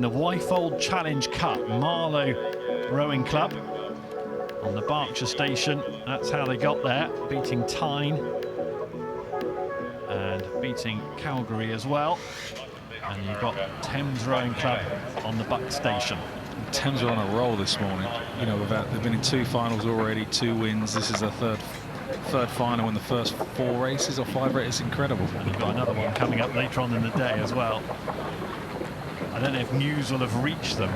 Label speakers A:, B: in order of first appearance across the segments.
A: The Wyfold Challenge Cup, Marlow Rowing Club on the Berkshire station. That's how they got there, beating Tyne and beating Calgary as well. And you've got Thames Rowing Club on the Buck station.
B: Thames are on a roll this morning. You know, they've been in 2 finals already, 2 wins. This is their third final in the first 4 races or 5 races. Incredible.
A: And you've got another one coming up later on in the day as well. I don't know if news will have reached them,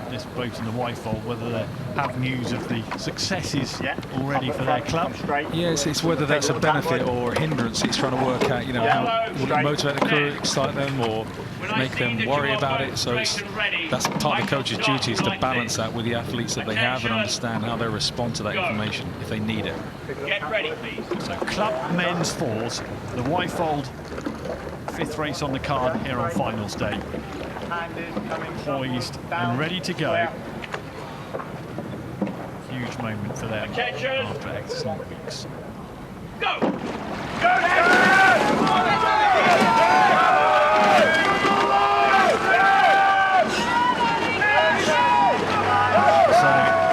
A: this boat in the Wyfold, whether they have news of the successes already for their club.
B: Yes, it's whether that's a benefit or a hindrance. It's trying to work out, you know, how will it motivate the crew, excite them, or make them worry about it. So that's part of the coach's duty, is to balance that with the athletes that they have and understand how they respond to that information if they need it.
A: Get ready, please. So club men's fours, the Wyfold 5th race on the card here on finals day. Poised and ready to go. Huge moment for them after excellent weeks. Go! So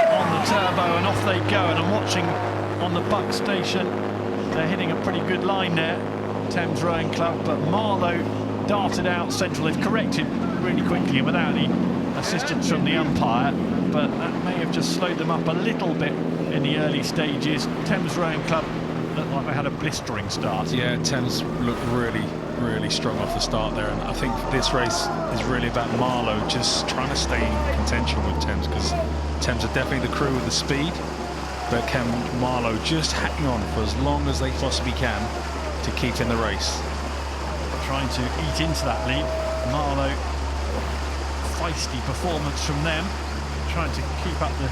A: on the turbo and off they go, and I'm watching on the Buck station. They're hitting a pretty good line there, Thames Rowing Club, but Marlow darted out central. They've corrected really quickly and without any assistance from the umpire, but that may have just slowed them up a little bit in the early stages. Thames Rowing Club looked like they had a blistering start.
B: Yeah, Thames looked really strong off the start there, and I think this race is really about Marlow just trying to stay in contention with Thames, because Thames are definitely the crew with the speed, but can Marlow just hang on for as long as they possibly can to keep in the race.
A: Trying to eat into that lead. Marlow, feisty performance from them, trying to keep up the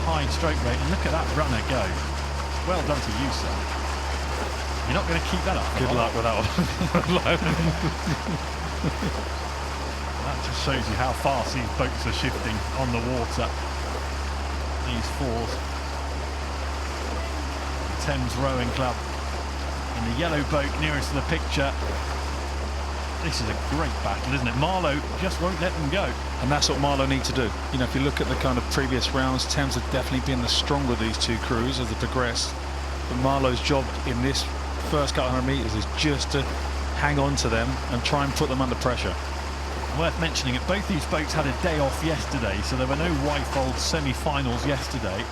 A: high stroke rate, and look at that runner go. Well done to you, sir. You're not going to keep that up.
B: Good luck with that one.
A: That just shows you how fast these boats are shifting on the water. These fours. The Thames Rowing Club in the yellow boat nearest to the picture. This is a great battle, isn't it? Marlow just won't let them go.
B: And that's what Marlow need to do. You know, if you look at the kind of previous rounds, Thames have definitely been the stronger of these 2 crews as they progress. But Marlow's job in this first couple hundred metres is just to hang on to them and try and put them under pressure.
A: Worth mentioning it, both these boats had a day off yesterday, so there were no Wyfold semi-finals yesterday.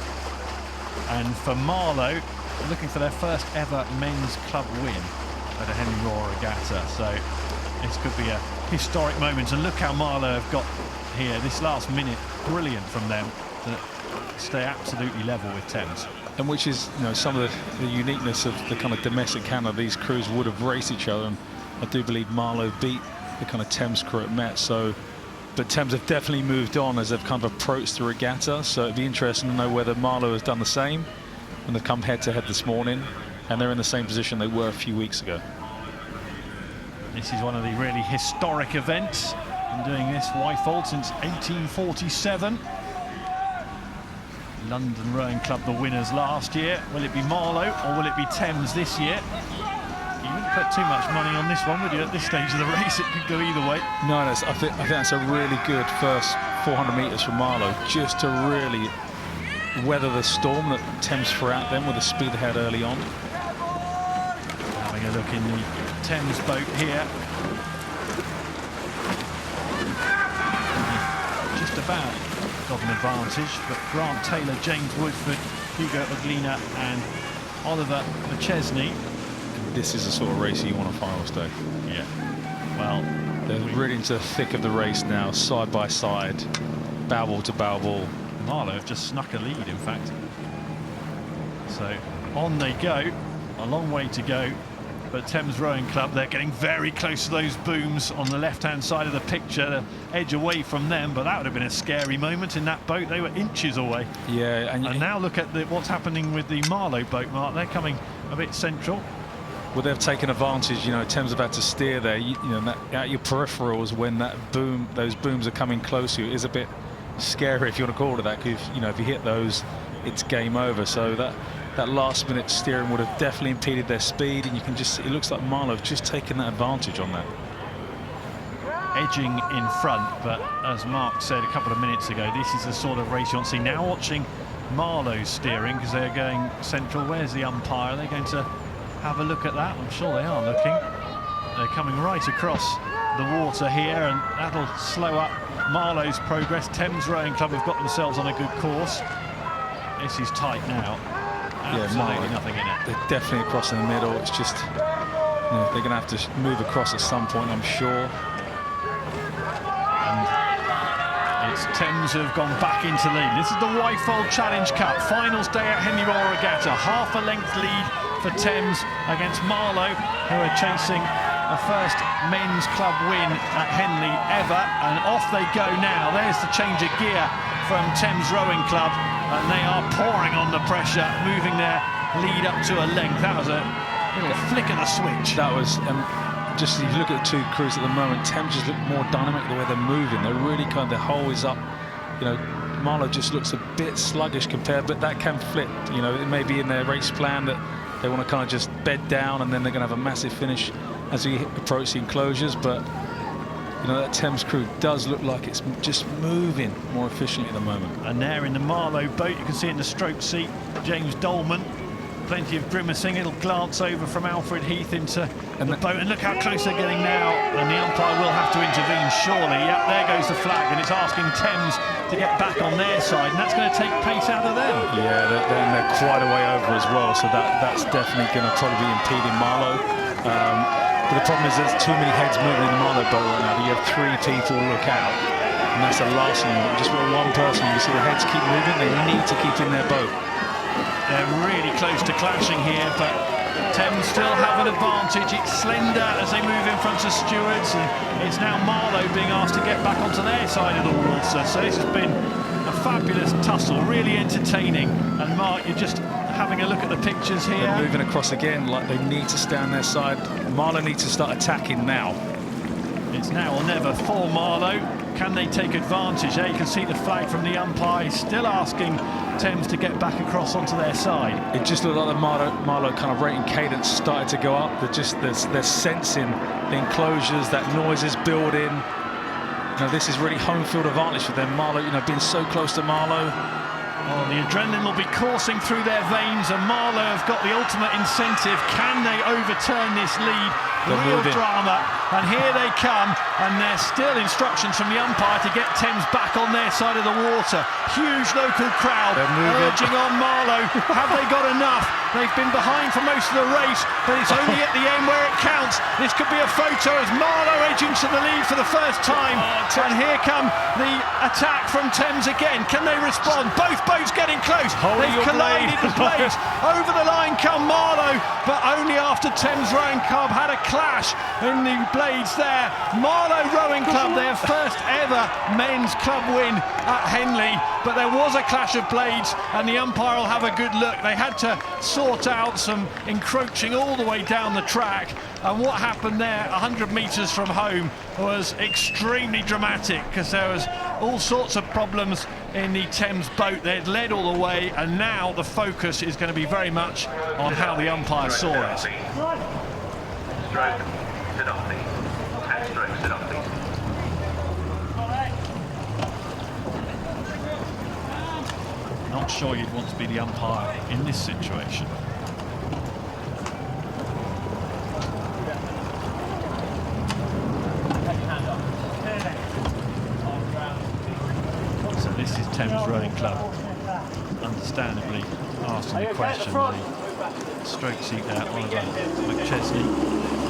A: And for Marlow, they're looking for their first ever men's club win at a Henry Royal Regatta. So this could be a historic moment, and look how Marlow have got here. This last minute, brilliant from them to stay absolutely level with Thames.
B: And which is, you know, some of the uniqueness of the kind of domestic Canada. These crews would have raced each other, and I do believe Marlow beat the kind of Thames crew at Met. So, but Thames have definitely moved on as they've kind of approached the regatta. So it'd be interesting to know whether Marlow has done the same, and they've come head-to-head this morning, and they're in the same position they were a few weeks ago.
A: This is one of the really historic events. Been doing this Wyfold since 1847. London Rowing Club the winners last year. Will it be Marlow or will it be Thames this year? You wouldn't put too much money on this one, would you? At this stage of the race, it could go either way.
B: No, I think that's a really good first 400 metres for Marlow, just to really weather the storm that Thames threw at them with the speed they had early on.
A: Having a look in the Thames boat here. Just about got an advantage, but Grant Taylor, James Woodford, Hugo Oglina and Oliver McChesney.
B: This is the sort of race you want on finals day.
A: Yeah. Well,
B: they're really into the thick of the race now, side by side, bow ball to bow ball.
A: Marlow have just snuck a lead, in fact. So on they go, a long way to go. But Thames Rowing Club, they're getting very close to those booms on the left-hand side of the picture, the edge away from them, but that would have been a scary moment in that boat. They were inches away.
B: Yeah,
A: and now look at what's happening with the Marlow boat, Mark. They're coming a bit central.
B: Well, they've taken advantage. You know, Thames have had to steer there. You know, at your peripherals when those booms are coming close to you is a bit scary, if you want to call it that. Because you know, if you hit those, it's game over. So that last minute steering would have definitely impeded their speed, and you can just, it looks like Marlow have just taken that advantage on that.
A: edging in front, but as Mark said a couple of minutes ago, this is the sort of race you want to see. Now watching Marlow steering, because they're going central. Where's the umpire? Are they going to have a look at that? I'm sure they are looking. They're coming right across the water here, and that'll slow up Marlow's progress. Thames Rowing Club have got themselves on a good course. This is tight now. Absolutely nothing in it.
B: They're definitely across in the middle. It's just, they're going to have to move across at some point, I'm sure.
A: And it's Thames who've gone back into lead. This is the Wyfold Challenge Cup finals day at Henley Royal Regatta. Half a length lead for Thames against Marlow, who are chasing a first men's club win at Henley ever. And off they go now. There's the change of gear from Thames Rowing Club, and they are pouring on the pressure, moving their lead up to a length. That was a little flick of the switch.
B: That was, just if you look at the two crews at the moment, Thames just look more dynamic the way they're moving. They're really their hole is up. Marlow just looks a bit sluggish compared, but that can flip. It may be in their race plan that they want to just bed down, and then they're going to have a massive finish as we approach the enclosures. But that Thames crew does look like it's just moving more efficiently at the moment.
A: And there in the Marlow boat, you can see in the stroke seat, James Dolman. Plenty of grimacing. It'll glance over from Alfred Heath into the boat, and look how close they're getting now. And the umpire will have to intervene, surely. Yep, there goes the flag, and it's asking Thames to get back on their side, and that's going to take pace out of them.
B: Yeah, they're quite a way over as well, so that's definitely going to probably be impeding Marlow. But the problem is there's too many heads moving in the Marlow boat right now. You have 3 people look out, and that's the last thing. Just with one person, you see the heads keep moving. They need to keep in their boat.
A: They're really close to clashing here, but Thames still have an advantage. It's slender as they move in front of stewards, and it's now Marlow being asked to get back onto their side of the water. So this has been a fabulous tussle, really entertaining. And Mark, you're just having a look at the pictures here.
B: They're moving across again, like they need to stay on their side. Marlow needs to start attacking now.
A: It's now or never for Marlow. Can they take advantage? There you can see the flag from the umpire. He's still asking Thames to get back across onto their side.
B: It just looked like the Marlow rate and cadence started to go up. They're sensing the enclosures, that noise is building. This is really home field advantage for them. Marlow, being so close to Marlow.
A: Oh, the adrenaline will be coursing through their veins, and Marlow have got the ultimate incentive. Can they overturn this lead? Real drama, and here they come, and there's still instructions from the umpire to get Thames back on their side of the water. Huge local crowd urging on Marlow. Have they got enough? They've been behind for most of the race, but it's only at the end where it counts. This could be a photo as Marlow edging to the lead for the first time. And here come the attack from Thames again. Can they respond? Both boats getting close. They've collided the blades. Over the line come Marlow, but only after Thames Rowing Club had a clash in the blades there. Marlow Rowing Club, their first ever men's club win at Henley, but there was a clash of blades, and the umpire will have a good look. They had to sort out some encroaching all the way down the track, and what happened there 100 metres from home was extremely dramatic, because there was all sorts of problems in the Thames boat. They'd led all the way, and now the focus is going to be very much on how the umpire saw it.
C: Stroke, sit off please. And stroke, sit off please.
A: Not sure you'd want to be the umpire in this situation. So this is Thames Rowing Club, understandably asking the question. The stroke seat there, Oliver McChesney,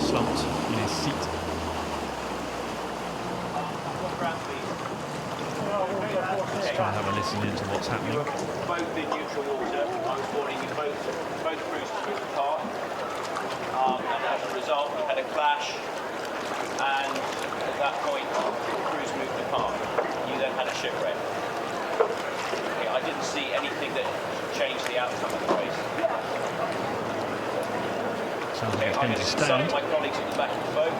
A: slumped in his seat. Let's try and have a listen into what's happening.
D: Both in neutral water. I was warning you both crews to move apart. And as a result, we had a clash. And at that point, the crews moved apart. You then had a shipwreck. Okay, I didn't see anything that changed the outcome of the race.
A: Sounds like
D: Okay,
A: it's
D: I'm
A: going
D: going
A: to
D: to consult
A: stand.
D: my colleagues at the back of the boat.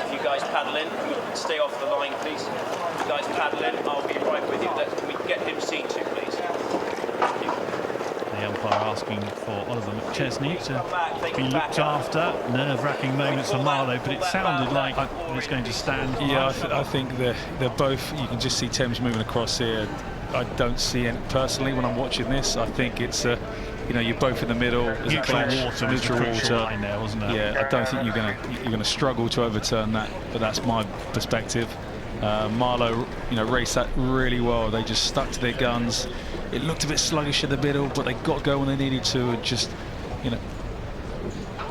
D: If you guys paddle in, stay off the line, please. If you guys paddle in, I'll be right with you. Can we get him seen to, please? Thank you.
A: The umpire asking for Oliver McChesney to be looked after. Nerve-wracking moments for Marlow, but it sounded like it's going to stand.
B: Yeah, I think they're both. You can just see Thames moving across here. I don't see it personally when I'm watching this. I think it's you're both in the middle. There's a
A: Neutral
B: clash.
A: water was the crucial line there, wasn't it?
B: Yeah, I don't think you're going to struggle to overturn that, but that's my perspective. Marlow, raced that really well. They just stuck to their guns. It looked a bit sluggish in the middle, but they got going when they needed to, and just,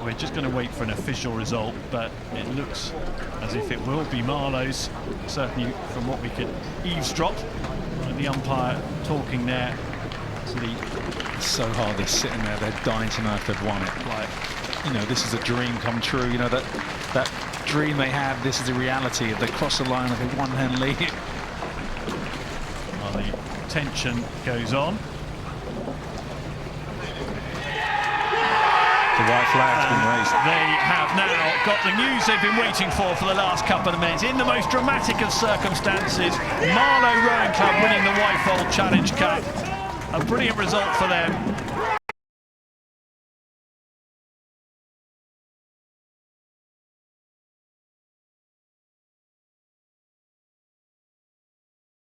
A: We're just going to wait for an official result, but it looks as if it will be Marlow's, certainly from what we could eavesdrop. The umpire talking there to the...
B: It's so hard. They're sitting there. They're dying to know if they've won it. Like, this is a dream come true. That dream they had. This is the reality. If they cross the line with a one-hand lead.
A: Well, the tension goes on.
B: The white flag's been raised.
A: They have now got the news they've been waiting for the last couple of minutes. In the most dramatic of circumstances, Marlow Rowing Club winning the Whitefold Challenge Cup. A brilliant result for them.